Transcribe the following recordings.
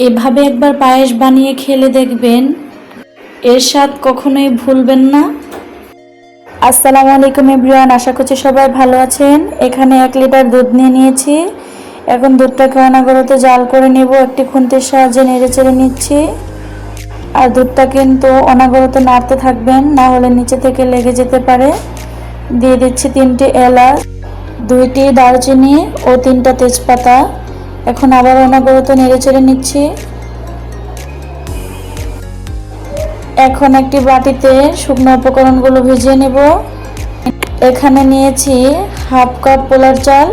এভাবে একবার পায়েস বানিয়ে খেলে দেখবেন, এর স্বাদ কখনোই ভুলবেন না। আসসালামু আলাইকুম এভরিওয়ান, আশা করছি সবাই ভালো আছেন। এখানে 1 লিটার দুধ নিয়ে নিয়েছি। এখন দুধটাকে অনবরত জাল করে নেব। একটি খুন্তির সাহায্যে নেড়ে চেড়ে নিচ্ছি। আর দুধটা কিন্তু অনবরত নাড়তে থাকবেন, না হলে নিচে থেকে লেগে যেতে পারে। দিয়ে দিচ্ছি 3টি এলাচ, 2টি দারচিনি ও 3টা তেজপাতা। এখন আবার অনবরত নেড়ে চেড়ে নিচ্ছি। এখন একটি বাটিতে শুকনো উপকরণগুলো ভিজিয়ে নেব। এখানে নিয়েছি হাফ কাপ পোলার চাল।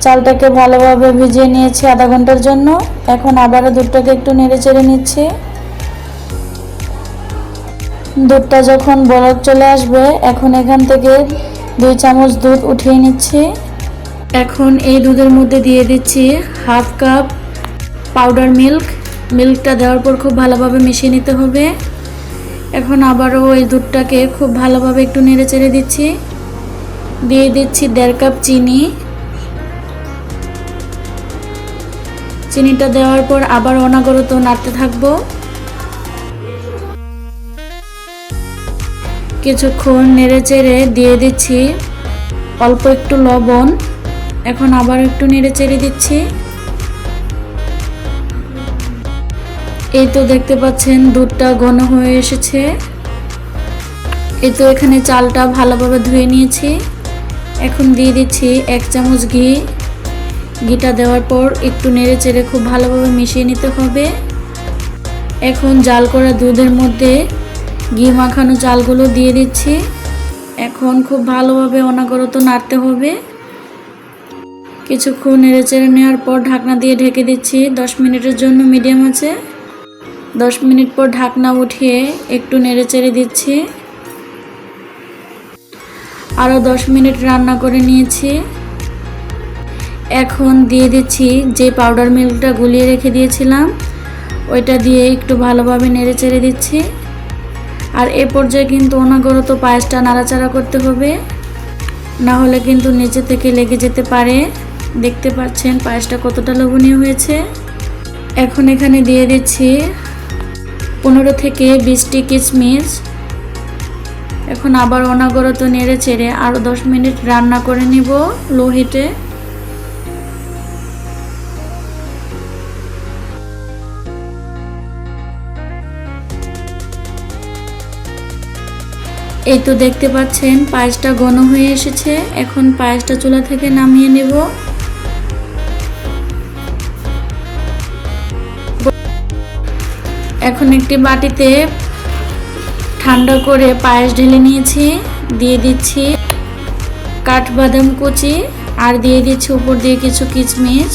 চালটাকে ভালোভাবে ভিজিয়ে নিয়েছি আধা ঘন্টার জন্য। এখন আবারও দুধটাকে একটু নেড়ে চেড়ে নিচ্ছি। দুধটা যখন বলক চলে আসবে, এখন এখান থেকে 2 চামচ দুধ উঠিয়ে নিচ্ছি। এখন এই দুধের মধ্যে দিয়ে দিচ্ছি হাফ কাপ পাউডার মিল্ক। মিল্কটা দেওয়ার পর খুব ভালোভাবে মিশিয়ে নিতে হবে। এখন আবারও এই দুধটাকে খুব ভালোভাবে একটু নেড়ে চেড়ে দিচ্ছি। দিয়ে দিচ্ছি 1.5 কাপ চিনি। চিনিটা দেওয়ার পর আবার অনবরত নাড়তে থাকবো। কিছুক্ষণ নেড়ে চেড়ে দিয়ে দিচ্ছি অল্প একটু লবণ। এখন আবার একটু নেড়ে চেড়ে দিচ্ছি। এই তো দেখতে পাচ্ছেন দুধটা ঘন হয়ে এসেছে। এই তো এখানে চালটা ভালোভাবে ধুয়ে নিয়েছি। এখন দিয়ে দিচ্ছি 1 চামচ ঘি। ঘিটা দেওয়ার পর একটু নেড়ে চেড়ে খুব ভালোভাবে মিশিয়ে নিতে হবে। এখন জাল করা দুধের মধ্যে ঘি মাখানো চালগুলো দিয়ে দিচ্ছি। এখন খুব ভালোভাবে অনবরত নাড়তে হবে। কিছুক্ষণ নেড়ে চেড়ে নেওয়ার পর ঢাকনা দিয়ে ঢেকে দিচ্ছি 10 মিনিটের জন্য মিডিয়াম আঁচে। 10 মিনিট পর ঢাকনা উঠিয়ে একটু নেড়ে চেড়ে দিচ্ছি। আরও 10 মিনিট রান্না করে নিয়েছি। এখন দিয়ে দিচ্ছি যে পাউডার মিল্কটা গুলিয়ে রেখে দিয়েছিলাম, ওইটা দিয়ে একটু ভালোভাবে নেড়ে চেড়ে দিচ্ছি। আর এ পর্যায়ে কিন্তু অনবরত পায়েসটা নাড়াচাড়া করতে হবে, না হলে কিন্তু নিচে থেকে লেগে যেতে পারে। দেখতে পাচ্ছেন পায়েসটা কতটা লোভনীয় হয়েছে। এখন এখানে দিয়ে দিচ্ছি 15 থেকে 20টি কিশমিশ। এখন আবার অনবরত নেড়ে চেড়ে আরও 10 মিনিট রান্না করে নিব লো হিটে। এই তো দেখতে পাচ্ছেন পায়েসটা ঘন হয়ে এসেছে। এখন পায়েসটা চুলা থেকে নামিয়ে নেব। এখন একটি বাটিতে ঠান্ডা করে পায়েস ঢেলে নিয়েছি। দিয়ে দিচ্ছি কাঠবাদাম কুচি আর দিয়ে দিচ্ছি উপর দিয়ে কিছু কিশমিশ।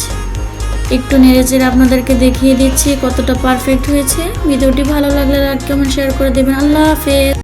একটু নেড়েচেড়ে আপনাদেরকে দেখিয়ে দিচ্ছি কতটা পারফেক্ট হয়েছে। ভিডিওটি ভালো লাগলে লাইক কমেন্ট শেয়ার করে দেবেন। আল্লাহ হাফেজ।